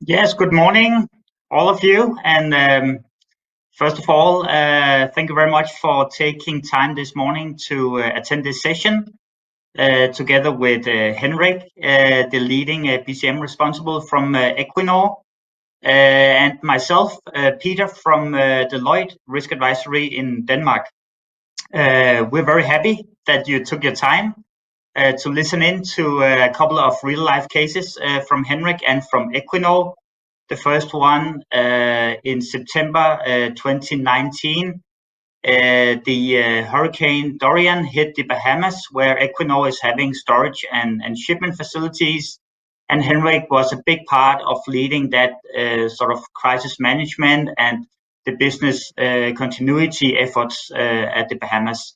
Yes, good morning, all of you. And first of all, thank you very much for taking time this morning to attend this session together with Henrik, the leading BCM responsible from Equinor, and myself, Peter from Deloitte Risk Advisory in Denmark. We're very happy that you took your time to listen in to a couple of real-life cases from Henrik and from Equinor. The first one in September 2019, the Hurricane Dorian hit the Bahamas, where Equinor is having storage and shipment facilities. And Henrik was a big part of leading that sort of crisis management and the business continuity efforts at the Bahamas.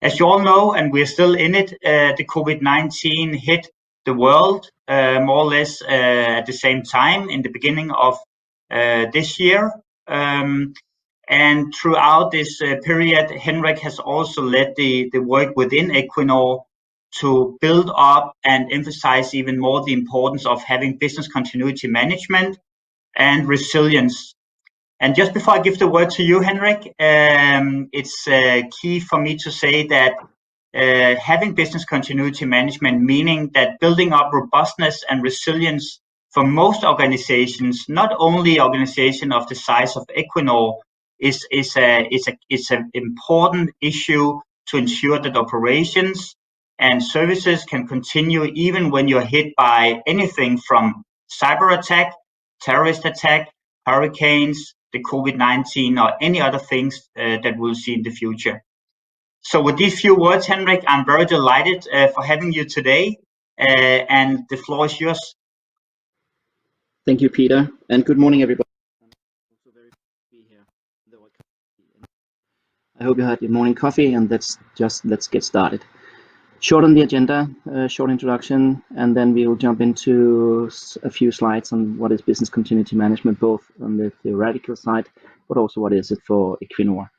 As you all know, and we're still in it, the COVID-19 hit the world more or less at the same time in the beginning of this year. And throughout this period, Henrik has also led the work within Equinor to build up and emphasize even more the importance of having business continuity management and resilience. And just before I give the word to you, Henrik, it's key for me to say that having business continuity management, meaning that building up robustness and resilience for most organizations, not only organization of the size of Equinor, is an important issue to ensure that operations and services can continue even when you're hit by anything from cyber attack, terrorist attack, hurricanes, the COVID-19, or any other things that we'll see in the future. So with these few words, Henrik, I'm very delighted for having you today, and the floor is yours. Thank you, Peter, and good morning, everybody. I'm also very happy to be here. I hope you had your morning coffee, and let's get started. Short on the agenda, short introduction, and then we will jump into a few slides on what is business continuity management, both on the theoretical side, but also what is it for Equinor.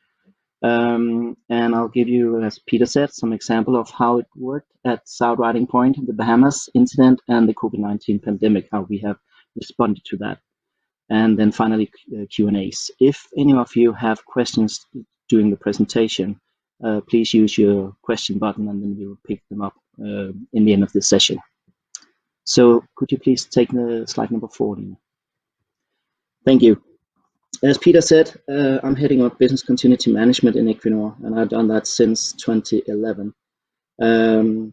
And I'll give you, as Peter said, some example of how it worked at South Riding Point, the Bahamas incident, and the COVID-19 pandemic, how we have responded to that. And then finally, Q&As. If any of you have questions during the presentation, please use your question button, and then we will pick them up in the end of this session. So could you please take the slide number 4? Thank you. As Peter said, I'm heading up business continuity management in Equinor, and I've done that since 2011. And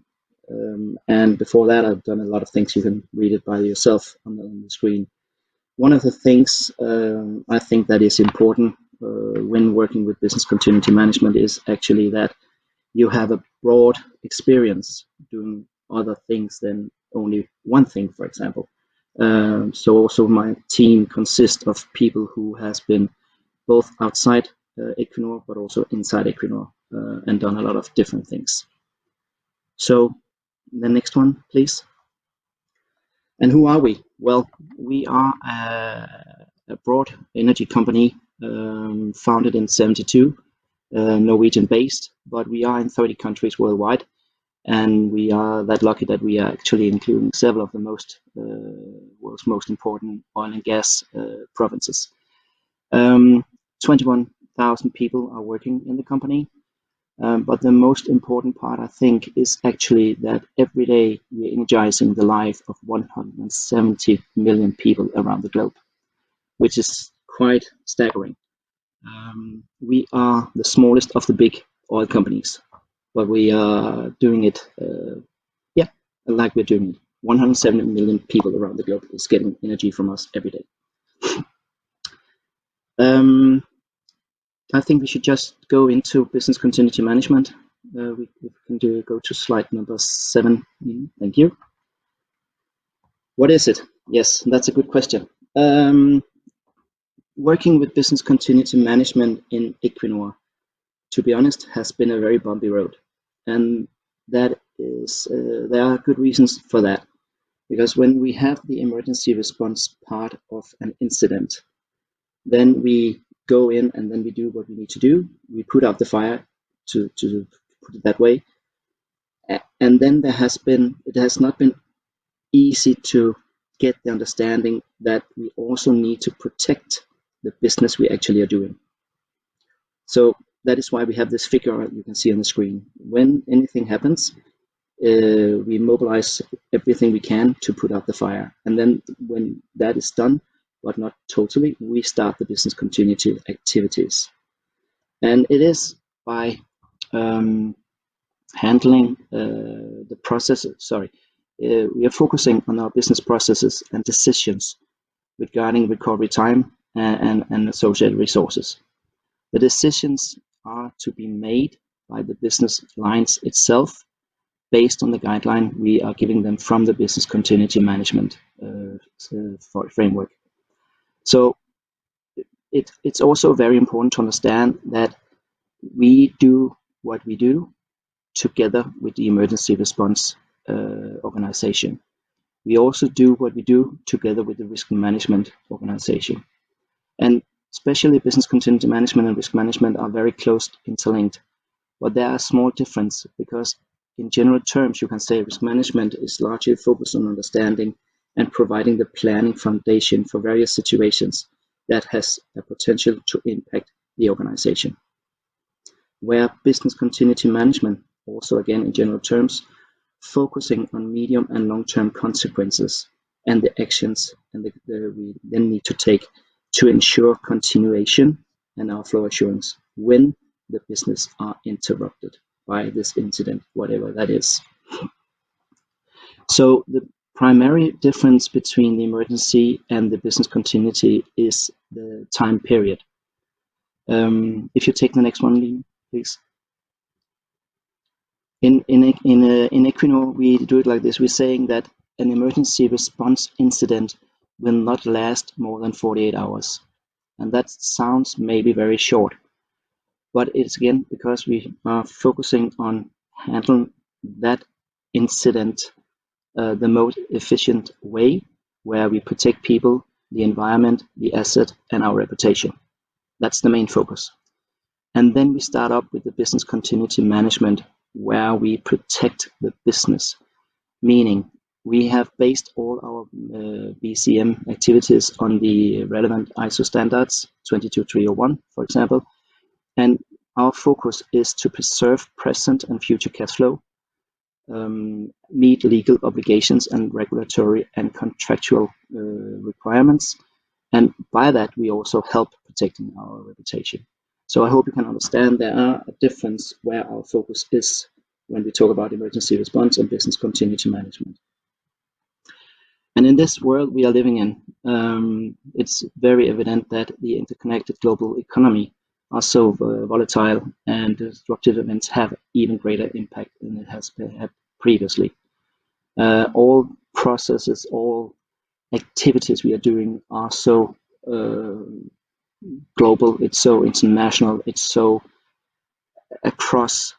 before that, I've done a lot of things. You can read it by yourself on the screen. One of the things I think that is important when working with business continuity management is actually that you have a broad experience doing other things than only one thing, for example. So also my team consists of people who has been both outside Equinor, but also inside Equinor, and done a lot of different things. So the next one, please. And who are we? Well, we are a broad energy company founded in 1972, Norwegian based, but we are in 30 countries worldwide. And we are that lucky that we are actually including several of the world's most important oil and gas provinces. 21,000 people are working in the company. But the most important part, I think, is actually that every day we're energizing the life of 170 million people around the globe, which is quite staggering. We are the smallest of the big oil companies, but we are doing it, like we're doing it. 170 million people around the globe is getting energy from us every day. I think we should just go into business continuity management. We can go to slide number 7. Thank you. What is it? Yes, that's a good question. Working with business continuity management in Equinor, to be honest, has been a very bumpy road. And that is, there are good reasons for that. Because when we have the emergency response part of an incident, then we go in and then we do what we need to do. We put out the fire, to put it that way. And then it has not been easy to get the understanding that we also need to protect the business we actually are doing. So that is why we have this figure you can see on the screen. When anything happens, we mobilize everything we can to put out the fire. And then when that is done, but not totally, we start the business continuity activities. And it is by handling the processes, we are focusing on our business processes and decisions regarding recovery time and associated resources. The decisions are to be made by the business lines itself based on the guideline we are giving them from the business continuity management framework. So it's also very important to understand that we do what we do together with the emergency response organization. We also do what we do together with the risk management organization. And especially business continuity management and risk management are very close interlinked. But there are a small difference because in general terms, you can say risk management is largely focused on understanding and providing the planning foundation for various situations that has a potential to impact the organization. Where business continuity management, also again in general terms, focusing on medium and long-term consequences and the actions we then need to take to ensure continuation and our flow assurance when the business are interrupted by this incident, whatever that is. So the primary difference between the emergency and the business continuity is the time period. If you take the next one, Lee, please. In Equinor, we do it like this. We're saying that an emergency response incident will not last more than 48 hours. And that sounds maybe very short, but it's again because we are focusing on handling that incident the most efficient way, where we protect people, the environment, the asset, and our reputation. That's the main focus. And then we start up with the business continuity management, where we protect the business, meaning we have based all our BCM activities on the relevant ISO standards, 22301, for example, and our focus is to preserve present and future cash flow, meet legal obligations and regulatory and contractual requirements, and by that we also help protecting our reputation. So I hope you can understand there are a difference where our focus is when we talk about emergency response and business continuity management. And in this world we are living in, it's very evident that the interconnected global economy are so volatile, and disruptive events have even greater impact than it has had previously. All processes, all activities we are doing are so global, it's so international, it's so across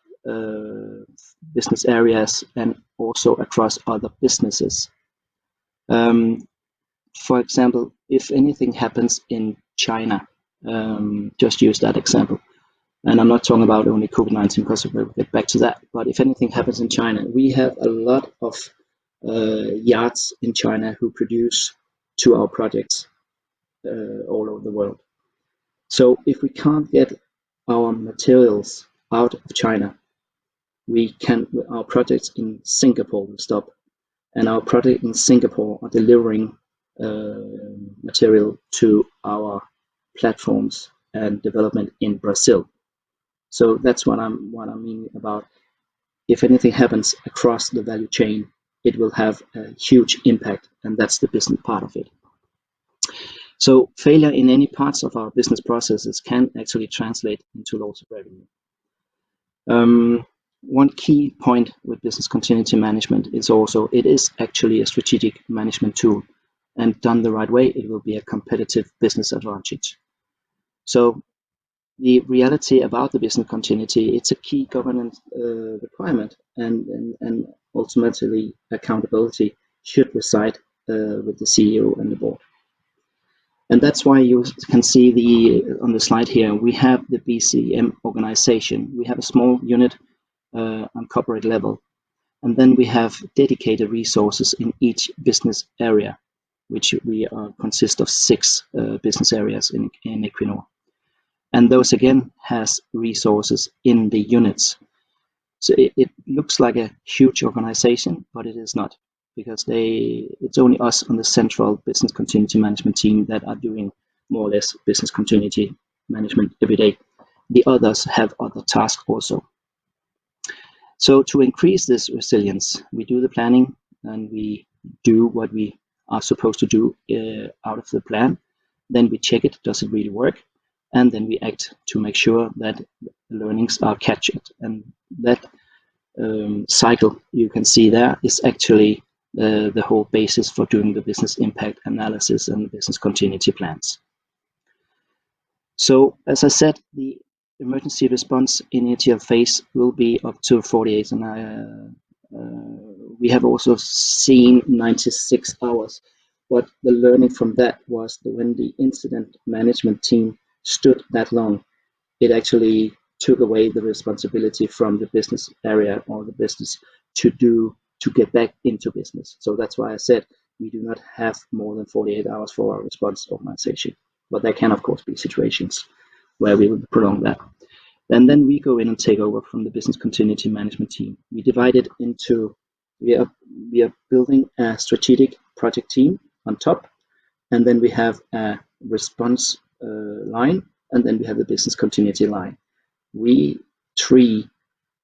business areas and also across other businesses. For example, if anything happens in China, just use that example, and I'm not talking about only COVID-19 because we'll get back to that, but if anything happens in China, we have a lot of yards in China who produce to our projects all over the world. So if we can't get our materials out of China, our projects in Singapore will stop, and our project in Singapore are delivering material to our platforms and development in Brazil. So that's what I mean about if anything happens across the value chain, it will have a huge impact, and that's the business part of it. So failure in any parts of our business processes can actually translate into loss of revenue. One key point with business continuity management is also it is actually a strategic management tool, and done the right way, it will be a competitive business advantage. So the reality about the business continuity, it's a key governance requirement, and ultimately accountability should reside with the CEO and the board. And that's why you can see on the slide here, we have the BCM organization. We have a small unit on corporate level, and then we have dedicated resources in each business area. which we consist of 6 business areas in Equinor. And those again has resources in the units. So it looks like a huge organization, but it is not, because it's only us on the central business continuity management team that are doing more or less business continuity management every day. The others have other tasks also. So to increase this resilience, we do the planning and we do what we are supposed to do out of the plan. Then we check it, does it really work? And then we act to make sure that the learnings are captured. And that cycle you can see there is actually the whole basis for doing the business impact analysis and business continuity plans. So as I said, the emergency response initial phase will be up to 48, and we have also seen 96 hours. But the learning from that was that when the incident management team stood that long, it actually took away the responsibility from the business area or the business to get back into business. So that's why I said we do not have more than 48 hours for our response organization. But there can, of course, be situations where we will prolong that. And then we go in and take over from the business continuity management team. We divide it into, we are building a strategic project team on top, and then we have a response line, and then we have the business continuity line. We 3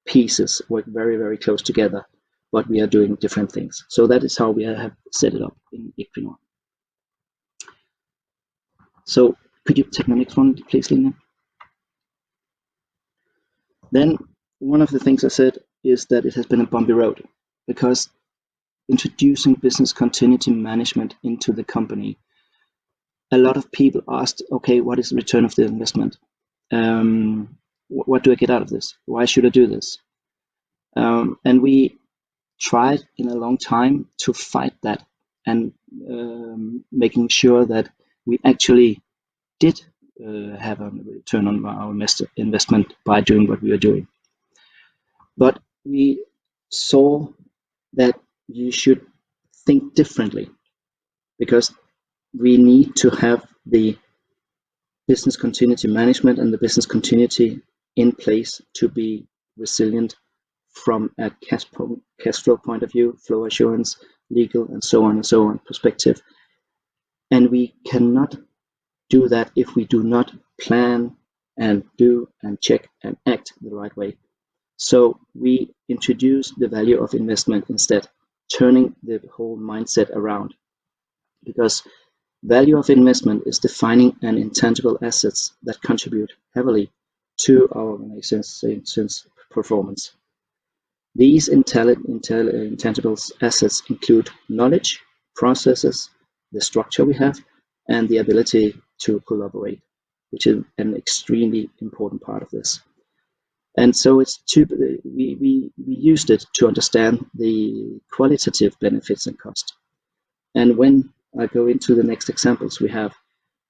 pieces work very, very close together, but we are doing different things. So that is how we have set it up in Equinor. So could you take the next one, please, Lina? Then one of the things I said is that it has been a bumpy road, because introducing business continuity management into the company, a lot of people asked, okay, what is the return of the investment? What do I get out of this? Why should I do this? And we tried in a long time to fight that, and making sure that we actually did have a return on our investment by doing what we are doing. But we saw that you should think differently, because we need to have the business continuity management and the business continuity in place to be resilient from a cash flow point of view, flow assurance, legal, and so on perspective. And we cannot do that if we do not plan and do and check and act the right way. So we introduce the value of investment instead, turning the whole mindset around, because value of investment is defining an intangible assets that contribute heavily to our organization's performance. These intangible assets include knowledge, processes, the structure we have, and the ability to collaborate, which is an extremely important part of this. And so we used it to understand the qualitative benefits and cost. And when I go into the next examples we have,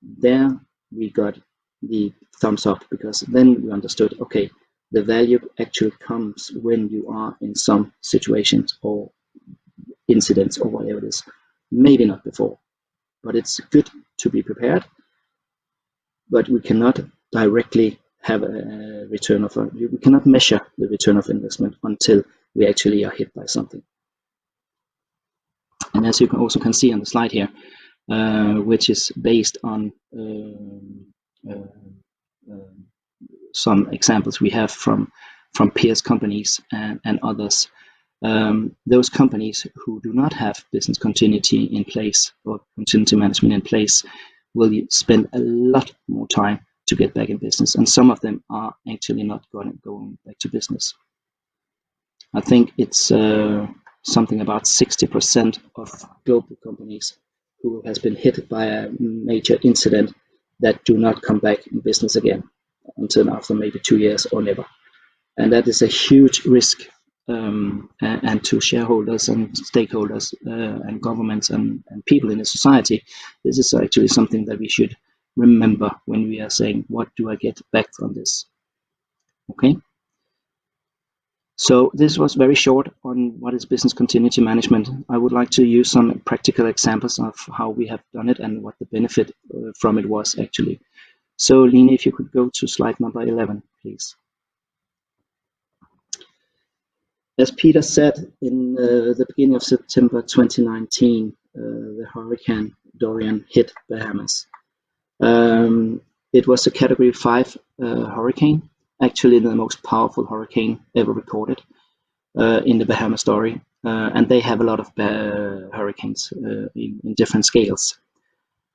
there we got the thumbs up, because then we understood, okay, the value actually comes when you are in some situations or incidents or whatever it is. Maybe not before, but it's good to be prepared. But we cannot directly have a return of, we cannot measure the return of investment until we actually are hit by something. And as you can also see on the slide here, which is based on some examples we have from peers companies and others. Those companies who do not have business continuity in place or continuity management in place will spend a lot more time to get back in business, and some of them are actually not going back to business. I think it's something about 60% of global companies who has been hit by a major incident that do not come back in business again until after maybe 2 years or never. And that is a huge risk, and to shareholders and stakeholders and governments and people in the society, this is actually something that we should remember when we are saying, what do I get back from this? Okay. So this was very short on what is business continuity management. I would like to use some practical examples of how we have done it and what the benefit from it was actually. So Line, if you could go to slide number 11, please. As Peter said, in the beginning of September 2019, the Hurricane Dorian hit Bahamas. It was a Category 5 hurricane, actually the most powerful hurricane ever recorded in the Bahamas story. And they have a lot of hurricanes in different scales.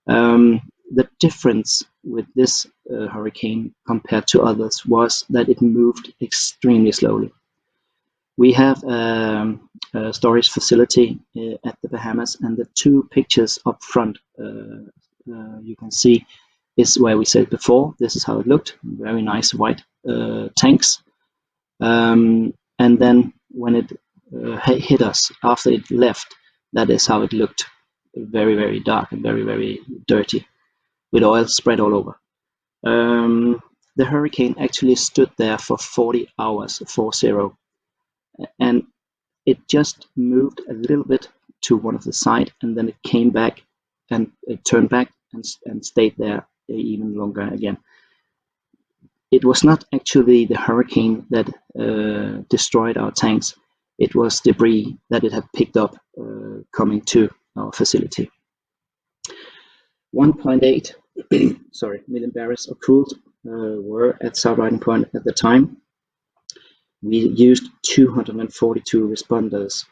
The difference with this hurricane compared to others was that it moved extremely slowly. We have a storage facility at the Bahamas, and the two pictures up front you can see is where we said before. This is how it looked, very nice white tanks. And then when it hit us, after it left, that is how it looked, very, very dark and very, very dirty, with oil spread all over. The hurricane actually stood there for 40 hours, 40, and it just moved a little bit to one of the side, and then it came back and it turned back and stayed there even longer again. It was not actually the hurricane that destroyed our tanks. It was debris that it had picked up coming to our facility. 1.8 million barrels of crude were at South Riding Point at the time. We used 242 responders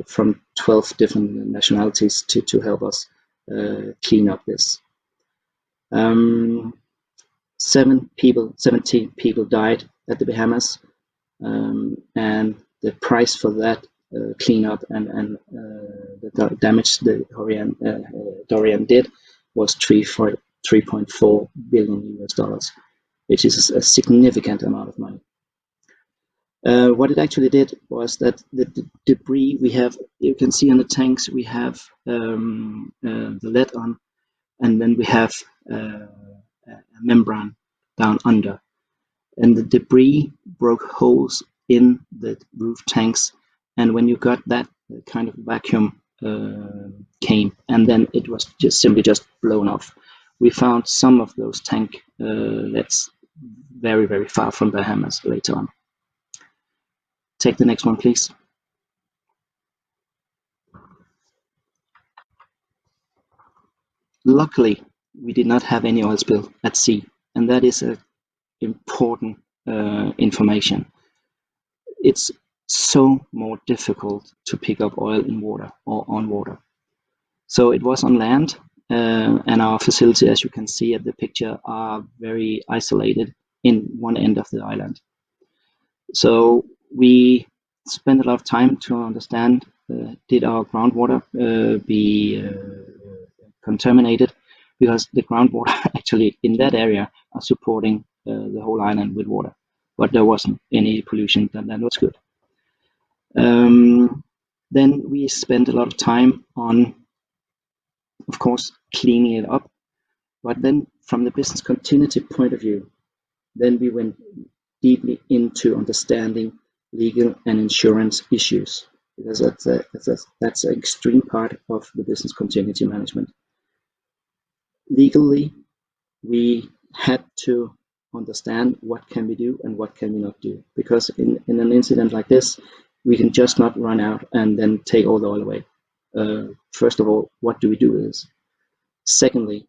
from 12 different nationalities to help us clean up this. 17 people died at the Bahamas, and the price for that cleanup and the damage the Dorian did was $3.4 billion, which is a significant amount of money. What it actually did was that the debris we have, you can see on the tanks, we have the lead on, and then we have a membrane down under. And the debris broke holes in the roof tanks, and when you got that kind of vacuum came, and then it was simply blown off. We found some of those tank leads very, very far from Bahamas later on. Take the next one, please. Luckily, we did not have any oil spill at sea, and that is important information. It's so more difficult to pick up oil in water or on water. So it was on land, and our facility, as you can see at the picture, are very isolated in one end of the island. So we spent a lot of time to understand, did our groundwater be contaminated, because the groundwater actually in that area are supporting the whole island with water, but there wasn't any pollution, and that was good. Then we spent a lot of time on, of course, cleaning it up, but then from the business continuity point of view, then we went deeply into understanding legal and insurance issues, because that's an extreme part of the business continuity management. Legally, we had to understand what can we do and what can we not do, because in an incident like this, we can just not run out and then take all the oil away. First of all, what do we do with this? Secondly,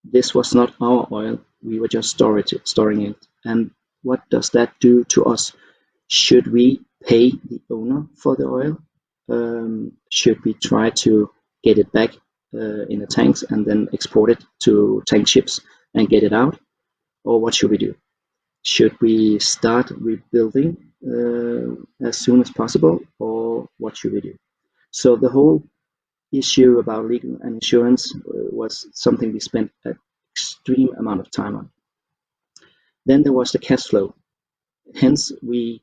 this was not our oil, we were just storing it. And what does that do to us? Should we pay the owner for the oil? Should we try to get it back in the tanks and then export it to tank ships and get it out? Or what should we do? Should we start rebuilding as soon as possible, or what should we do? So the whole issue about legal and insurance was something we spent an extreme amount of time on. Then there was the cash flow. Hence, we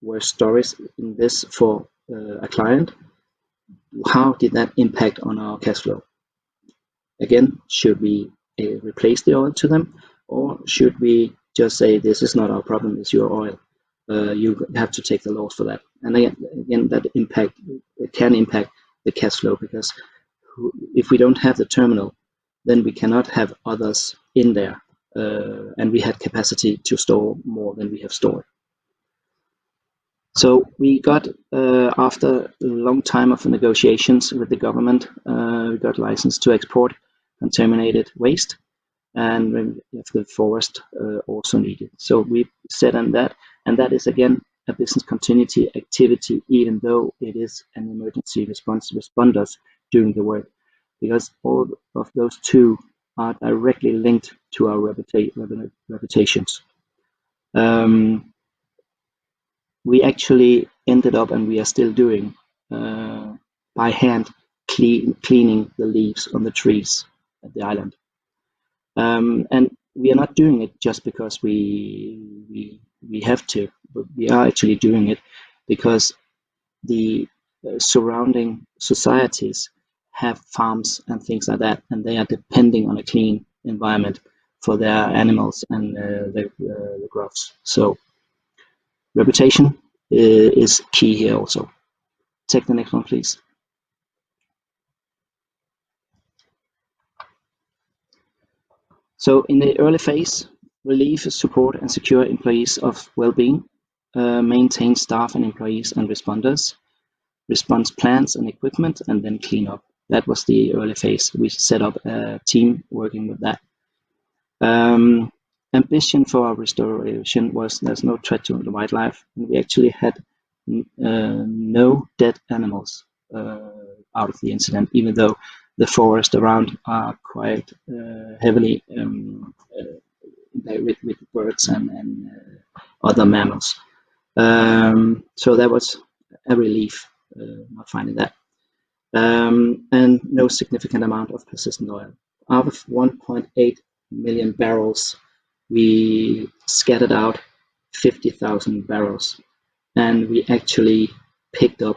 were stories in this for a client. How did that impact on our cash flow? Again, should we replace the oil to them, or should we just say this is not our problem, it's your oil? you have to take the loss for that. And again, that can impact the cash flow, because if we don't have the terminal, then we cannot have others in there, and we had capacity to store more than we have stored. So we got, after a long time of negotiations with the government, we got license to export contaminated waste, and if the forest also needed. So we set on that, and that is again a business continuity activity, even though it is an emergency responders doing the work, because all of those two are directly linked to our reputations. We actually ended up, and we are still doing, by hand cleaning the leaves on the trees at the island. And we are not doing it just because we have to, but we are actually doing it because the surrounding societies have farms and things like that, and they are depending on a clean environment for their animals and the crops. So reputation is key here also. Take the next one, please. So in the early phase, relieve, support, and secure employees of well-being, maintain staff and employees and responders, response plans and equipment, and then clean up. That was the early phase. We set up a team working with that. Ambition for our restoration was there's no threat to the wildlife, and we actually had no dead animals out of the incident, even though the forest around are quite heavily with birds and other mammals. So that was a relief, not finding that. And no significant amount of persistent oil. Out of 1.8 million barrels, we scattered out 50,000 barrels, and we actually picked up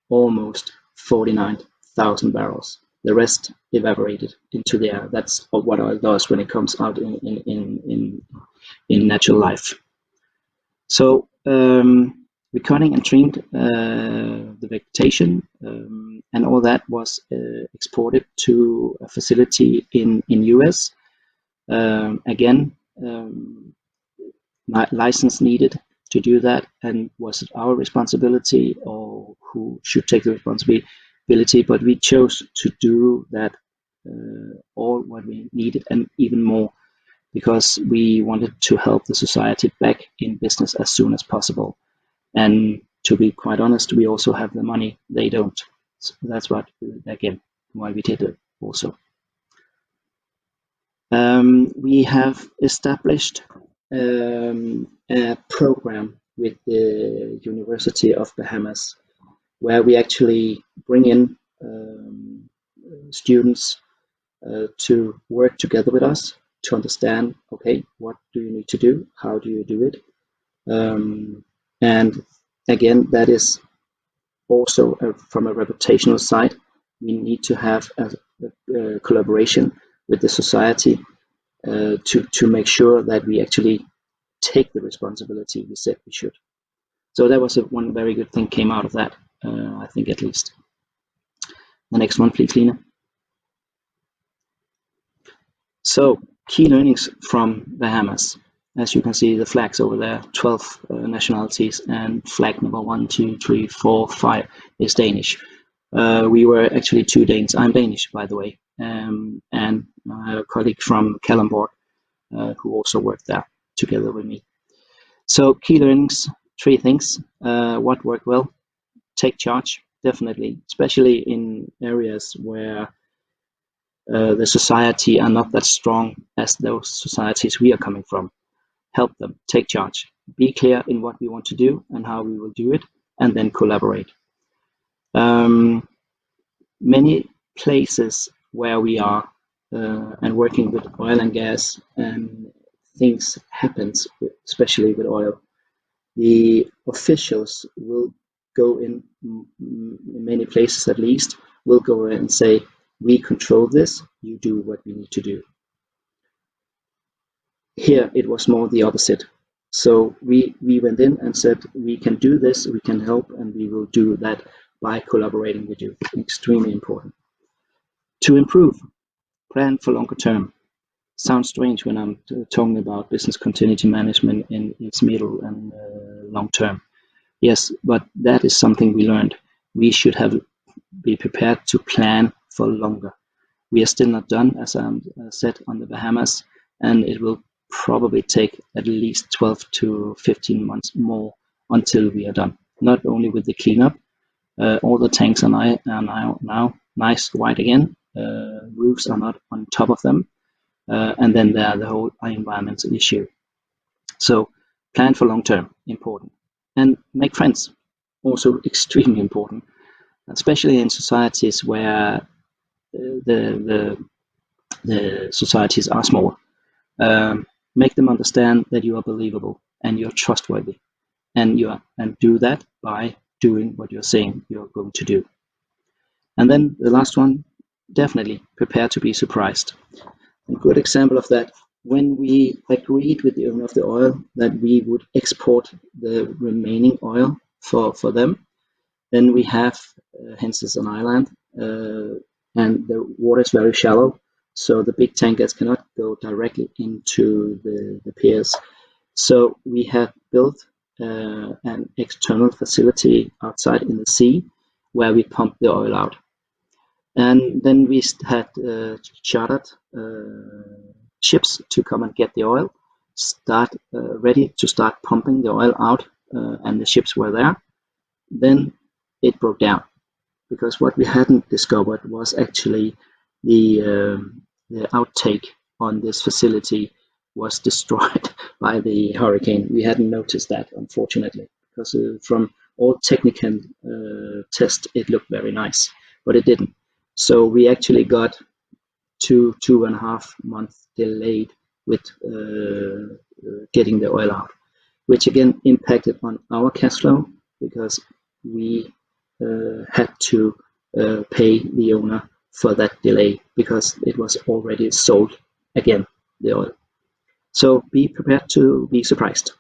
almost 49,000 barrels. The rest evaporated into the air. That's what oil does when it comes out in natural life. So we cutting and trimmed the vegetation, and all that was exported to a facility in US. Again, license needed to do that, and was it our responsibility or who should take the responsibility? But we chose to do that, all what we needed and even more, because we wanted to help the society back in business as soon as possible. And to be quite honest, we also have the money, they don't. So that's what, again, why we did it also. We have established a program with the University of Bahamas, where we actually bring in students to work together with us to understand, okay, what do you need to do? How do you do it? And again, that is also from a reputational side. We need to have a collaboration with the society to make sure that we actually take the responsibility we said we should. So that was one very good thing came out of that, I think, at least. The next one, please, Lena. So key learnings from Bahamas. As you can see, the flags over there, 12 nationalities, and flag number 1, 2, 3, 4, 5 is Danish. We were actually 2 Danes. I'm Danish, by the way, and a colleague from Kalundborg who also worked there together with me. So key learnings, 3 things. What worked well? Take charge, definitely, especially in areas where the society are not that strong as those societies we are coming from. Help them, take charge, be clear in what we want to do and how we will do it, and then collaborate. Many places where we are and working with oil and gas, and things happens, especially with oil. The officials will go in many places, at least, will go in and say, we control this, you do what we need to do. Here it was more the opposite. So we went in and said, we can do this, we can help, and we will do that by collaborating with you. Extremely important. To improve, plan for longer term. Sounds strange when I'm talking about business continuity management in its middle and long term. Yes, but that is something we learned. We should be prepared to plan for longer. We are still not done, as I said, on the Bahamas, and it will probably take at least 12 to 15 months more until we are done. Not only with the cleanup, all the tanks are now nice white again, roofs are not on top of them, and then there the whole environmental issue. So plan for long term, important. And make friends, also extremely important, especially in societies where the societies are small. Make them understand that you are believable and you're trustworthy, and do that by doing what you're saying you're going to do. And then the last one, definitely prepare to be surprised. A good example of that, when we agreed with the owner of the oil that we would export the remaining oil for them, then we have, hence it's an island, and the water is very shallow, so the big tankers cannot go directly into the piers. So we have built an external facility outside in the sea where we pump the oil out. And then we had chartered ships to come and get the oil, ready to start pumping the oil out, and the ships were there. Then it broke down, because what we hadn't discovered was actually the outtake on this facility was destroyed by the hurricane. We hadn't noticed that, unfortunately, because from all technical tests it looked very nice, but it didn't. So we actually got 2.5 months delayed with getting the oil out, which again impacted on our cash flow, because we had to pay the owner for that delay, because it was already sold again, the oil. So be prepared to be surprised.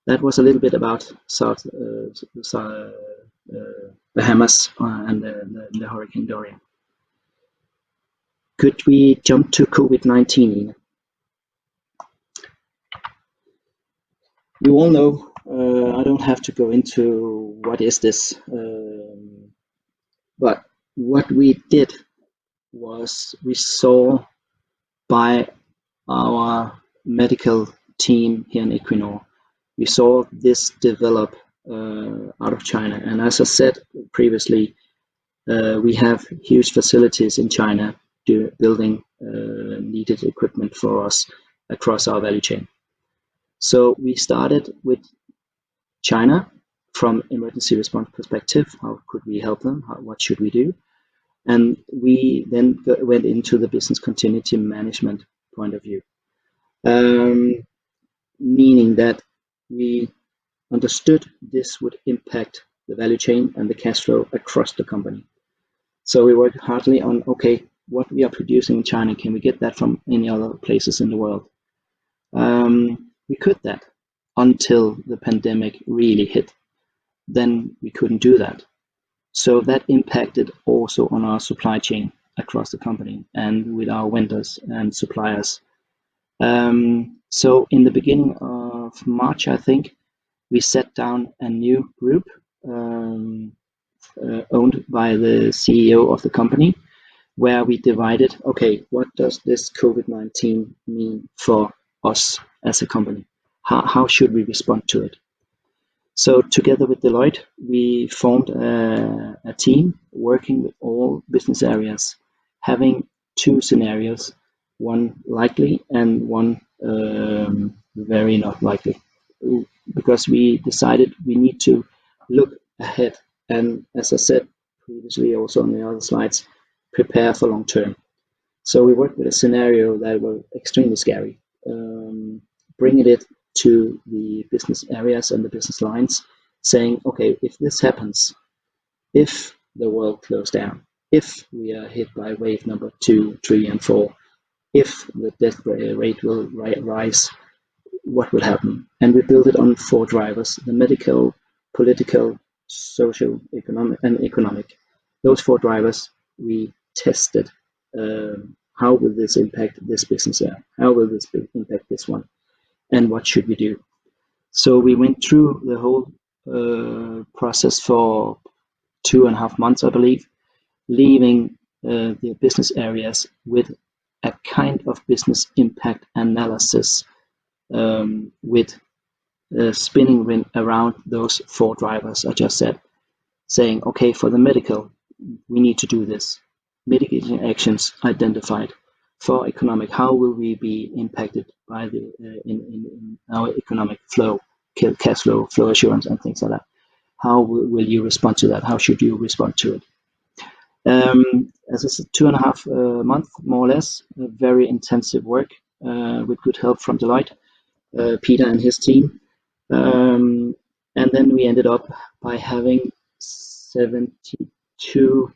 That was a little bit about Bahamas and the Hurricane Dorian. Could we jump to COVID-19? You all know, I don't have to go into what is this, but what we did was we saw by our medical team here in Equinor, we saw this develop out of China. And as I said previously, we have huge facilities in China building needed equipment for us across our value chain. So we started with China from emergency response perspective. How could we help them? What should we do? And we then went into the business continuity management point of view, meaning that we understood this would impact the value chain and the cash flow across the company. So we worked hardly on, okay, what we are producing in China, can we get that from any other places in the world? We could that until the pandemic really hit. Then we couldn't do that. So that impacted also on our supply chain across the company and with our vendors and suppliers. So in the beginning of March, I think, we set down a new group owned by the CEO of the company, where we divided, okay, what does this COVID-19 mean for us as a company? How should we respond to it? So together with Deloitte, we formed a team working with all business areas, having two scenarios, one likely and one very not likely, because we decided we need to look ahead. And as I said previously, also on the other slides, prepare for long term. So we worked with a scenario that was extremely scary, bringing it to the business areas and the business lines, saying, okay, if this happens, if the world closed down, if we are hit by wave number 2, 3, and 4, if the death rate will rise, what will happen. And we built it on 4 drivers: the medical, political, social, economic. Those 4 drivers we tested. How will this impact this business area? How will this impact this one? And what should we do? So we went through the whole process for 2.5 months, I believe, leaving the business areas with a kind of business impact analysis, with spinning around those 4 drivers I just said, saying, okay, for the medical, we need to do this. Mitigating actions identified. For economic, how will we be impacted by the in our economic flow, cash flow, flow assurance, and things like that? How will you respond to that? How should you respond to it? As I said, 2.5 months, more or less, very intensive work with good help from Deloitte, Peter and his team. And then we ended up by having 72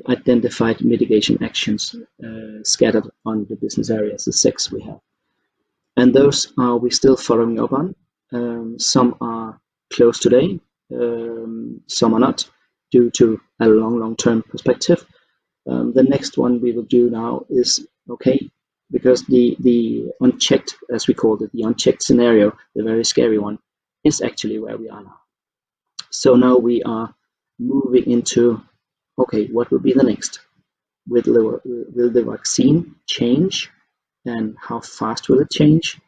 identified mitigation actions scattered on the business areas, the 6 we have. And those are we still following up on. Some are closed today, some are not, due to a long-term perspective. The next one we will do now is, okay, because the unchecked, as we called it, the unchecked scenario, the very scary one, is actually where we are now. So now we are moving into, okay, what will be the next? Will the vaccine change, and how fast will it change?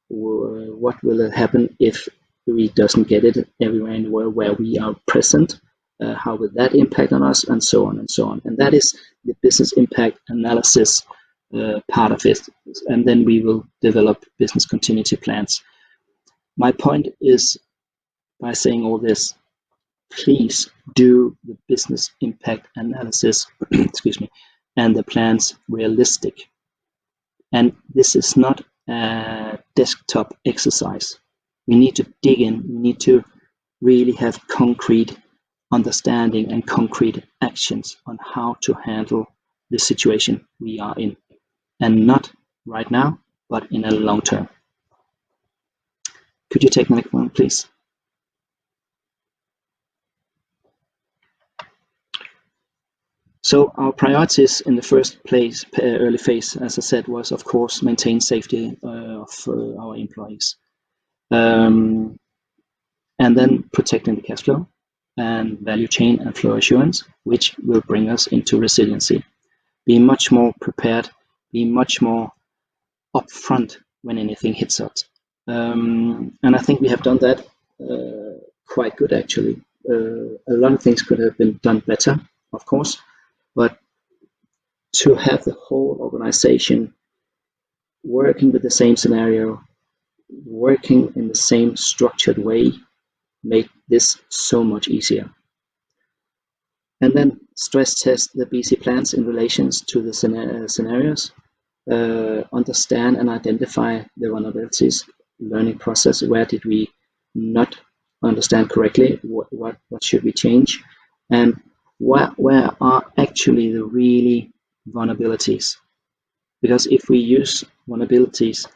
What will happen if we doesn't get it everywhere where we are present? How will that impact on us, and so on and so on. And that is the business impact analysis part of it. And then we will develop business continuity plans. My point is, by saying all this, please do the business impact analysis excuse me, and the plans realistic. And this is not a desktop exercise. We need to dig in. We need to really have concrete understanding and concrete actions on how to handle the situation we are in, and not right now, but in a long term. Could you take the next one, please? So our priorities in the first place, early phase, as I said, was of course maintain safety of our employees, and then protecting the cash flow and value chain and flow assurance, which will bring us into resiliency. Be much more prepared, be much more upfront when anything hits us. And I think we have done that quite good, actually. A lot of things could have been done better, of course, but to have the whole organization working with the same scenario, working in the same structured way, made this so much easier. And then stress test the BC plans in relations to the scenarios, understand and identify the vulnerabilities, learning process. Where did we not understand correctly? What should we change? And where are actually the really vulnerabilities? Because if we use vulnerabilities,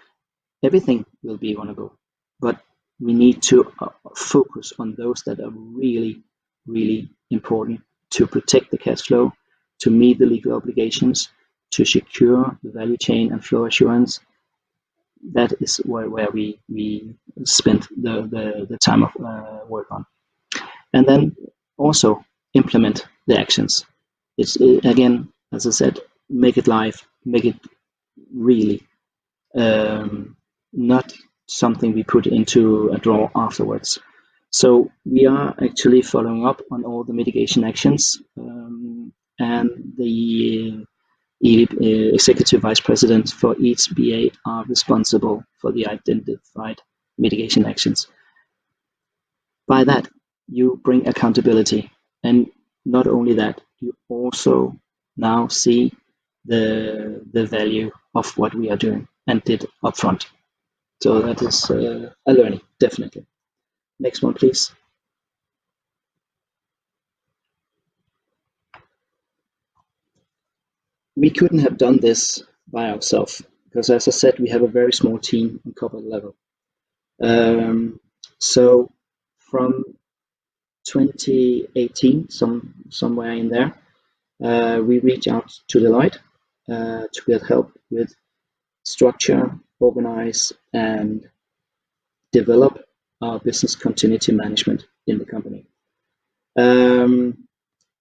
everything will be vulnerable. But we need to focus on those that are really, really important to protect the cash flow, to meet the legal obligations, to secure the value chain and flow assurance. That is where we spent the time of work on. And then also implement the actions. It's again, as I said, make it live, make it really, not something we put into a drawer afterwards. So we are actually following up on all the mitigation actions, and the executive vice presidents for each BA are responsible for the identified mitigation actions. By that, you bring accountability, and not only that, you also now see the value of what we are doing and did upfront. So that is a learning, definitely. Next one, please. We couldn't have done this by ourselves, because as I said, we have a very small team on corporate level. So from 2018, somewhere in there, we reached out to Deloitte to get help with structure, organize, and develop our business continuity management in the company. And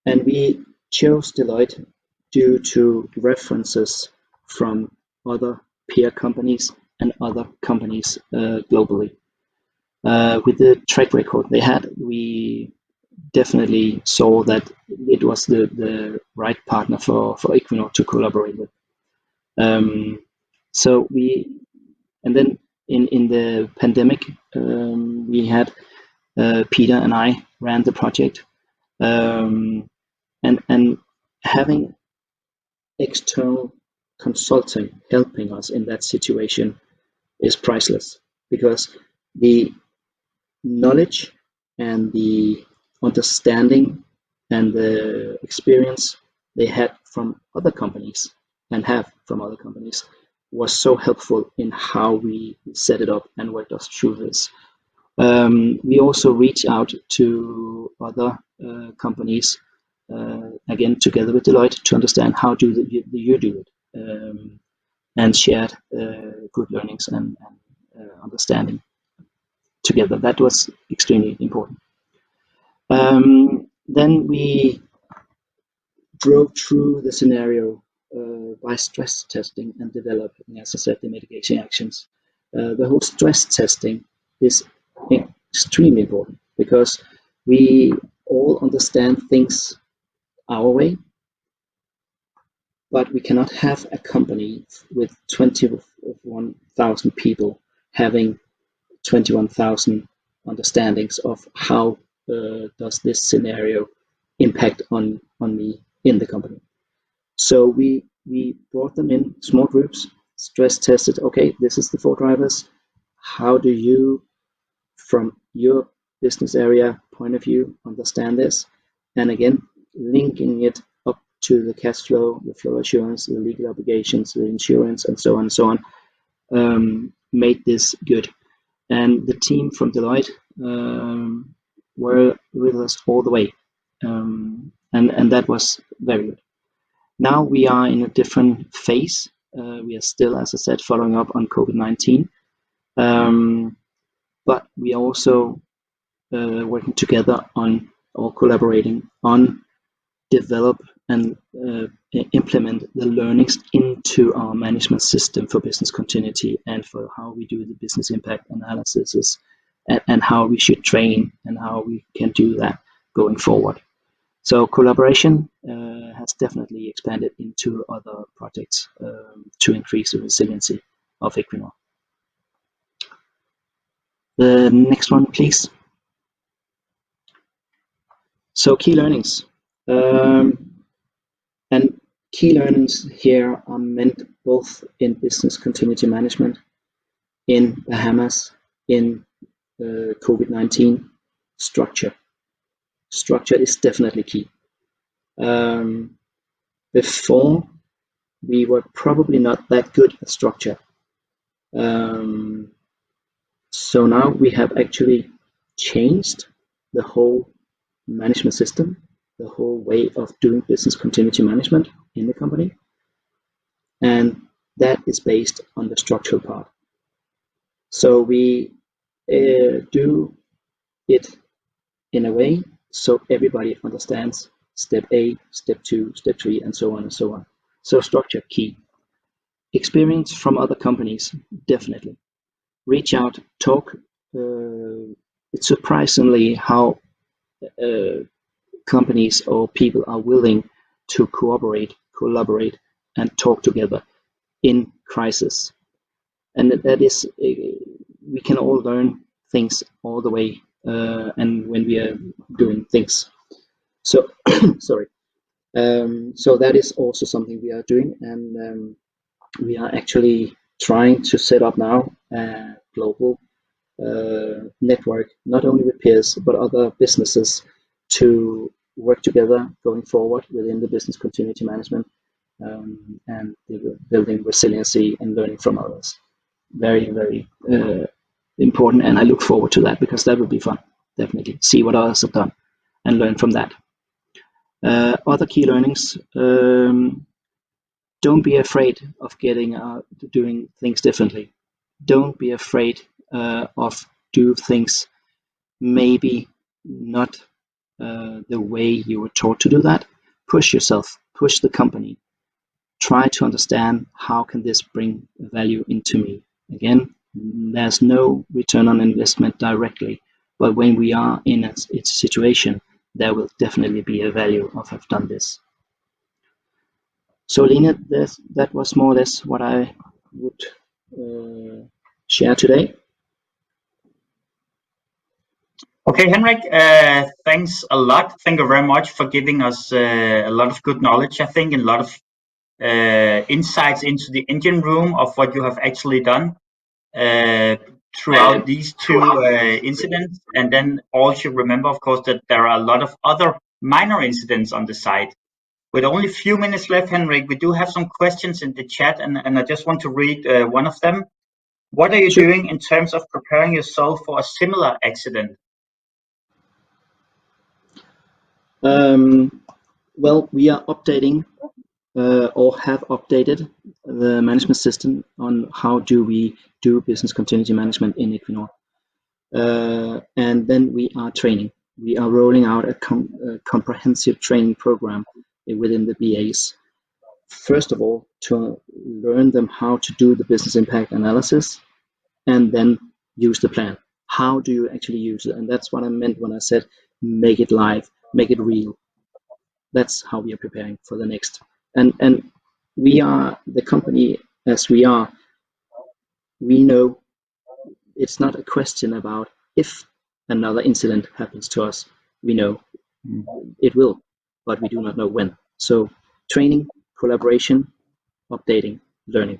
we chose Deloitte due to references from other peer companies and other companies globally. With the track record they had, we definitely saw that it was the right partner for Equinor to collaborate with. So and then in the pandemic, we had Peter and I ran the project, and having external consulting helping us in that situation is priceless, because the knowledge and the understanding and the experience they had from other companies and have from other companies was so helpful in how we set it up and worked us through this. We also reached out to other companies, again together with Deloitte, to understand how do you do it, and shared good learnings and understanding together. That was extremely important. Then we drove through the scenario by stress testing and developing, as I said, the mitigation actions. The whole stress testing is extremely important, because we all understand things our way, but we cannot have a company with 21,000 people having 21,000 understandings of how does this scenario impact on me in the company. So we brought them in small groups, stress tested, okay, this is the 4 drivers. How do you, from your business area point of view, understand this? And again, linking it up to the cash flow, the flow assurance, the legal obligations, the insurance, and so on, made this good. And the team from Deloitte were with us all the way, and that was very good. Now we are in a different phase. We are still, as I said, following up on COVID-19, but we are also working together on, or collaborating on, develop and implement the learnings into our management system for business continuity and for how we do the business impact analysis, and how we should train and how we can do that going forward. So collaboration has definitely expanded into other projects to increase the resiliency of Equinor. The next one, please. So key learnings. And key learnings here are meant both in business continuity management, in Bahamas, in COVID-19. Structure. Structure is definitely key. Before, we were probably not that good at structure. So now we have actually changed the whole management system, the whole way of doing business continuity management in the company. And that is based on the structural part. So we do it in a way so everybody understands step A, step 2, step 3, and so on and so on. So structure, key. Experience from other companies, definitely. Reach out, talk. It's surprisingly how companies or people are willing to cooperate, collaborate, and talk together in crisis. And that is, we can all learn things all the way, and when we are doing things. So, sorry. So that is also something we are doing, and we are actually trying to set up now a global network, not only with peers, but other businesses, to work together going forward within the business continuity management and building resiliency and learning from others. Very, very important, and I look forward to that because that will be fun. Definitely see what others have done and learn from that. Other key learnings: don't be afraid of doing things differently. Don't be afraid of do things maybe not the way you were taught to do that. Push yourself, push the company. Try to understand how can this bring value into me. Again, there's no return on investment directly, but when we are in a situation, there will definitely be a value of have done this. So Line, that was more or less what I would share today. Okay, Henrik, thanks a lot. Thank you very much for giving us a lot of good knowledge, I think, and a lot of insights into the engine room of what you have actually done throughout these two incidents. And then also remember, of course, that there are a lot of other minor incidents on the site. With only a few minutes left, Henrik, we do have some questions in the chat, and I just want to read one of them. What are you doing in terms of preparing yourself for a similar accident? Well, we are updating or have updated the management system on how do we do business continuity management in Equinor. And then we are training. We are rolling out a comprehensive training program within the BAs. First of all, to learn them how to do the business impact analysis and then use the plan. How do you actually use it? And that's what I meant when I said make it live, make it real. That's how we are preparing for the next. And we are the company as we are. We know it's not a question about if another incident happens to us. We know it will, but we do not know when. So training, collaboration, updating, learning.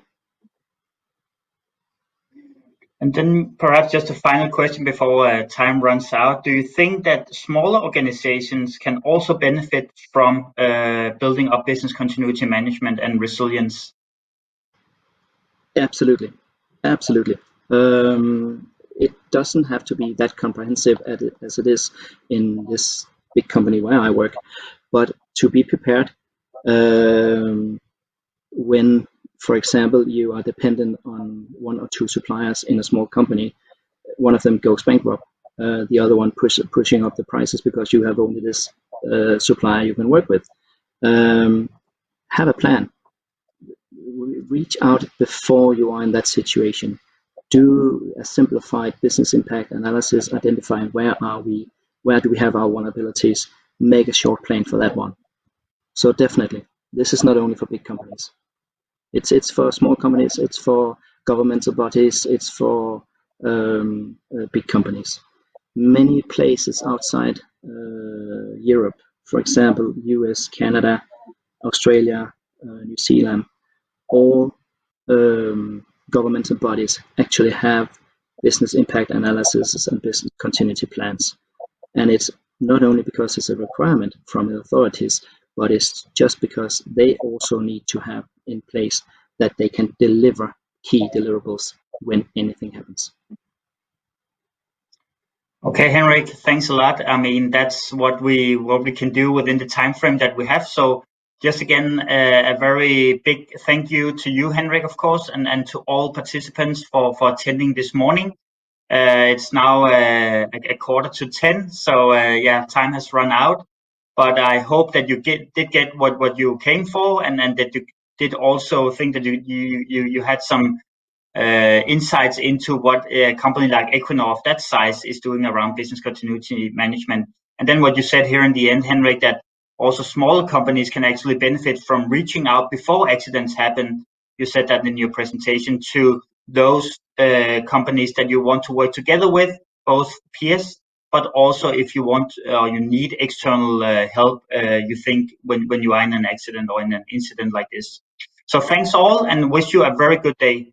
And then perhaps just a final question before time runs out. Do you think that smaller organizations can also benefit from building up business continuity management and resilience? Absolutely. Absolutely. It doesn't have to be that comprehensive as it is in this big company where I work, but to be prepared when, for example, you are dependent on one or two suppliers in a small company, one of them goes bankrupt, the other one pushing up the prices because you have only this supplier you can work with. Have a plan. Reach out before you are in that situation. Do a simplified business impact analysis, identifying where are we, where do we have our vulnerabilities, make a short plan for that one. So definitely, this is not only for big companies. It's for small companies, it's for governmental bodies, it's for big companies. Many places outside Europe, for example, US, Canada, Australia, New Zealand, all governmental bodies actually have business impact analysis and business continuity plans. And it's not only because it's a requirement from the authorities, but it's just because they also need to have in place that they can deliver key deliverables when anything happens. Okay, Henrik, thanks a lot. I mean, that's what we can do within the time frame that we have. So just again, a very big thank you to you, Henrik, of course, and to all participants for attending this morning. It's now a 9:45, so yeah, time has run out. But I hope that you did get what you came for, and that you did also think that you had some insights into what a company like Equinor of that size is doing around business continuity management. And then what you said here in the end, Henrik, that also smaller companies can actually benefit from reaching out before accidents happen. You said that in your presentation to those companies that you want to work together with, both peers, but also if you want you need external help, you think when you are in an accident or in an incident like this. So thanks all, and wish you a very good day.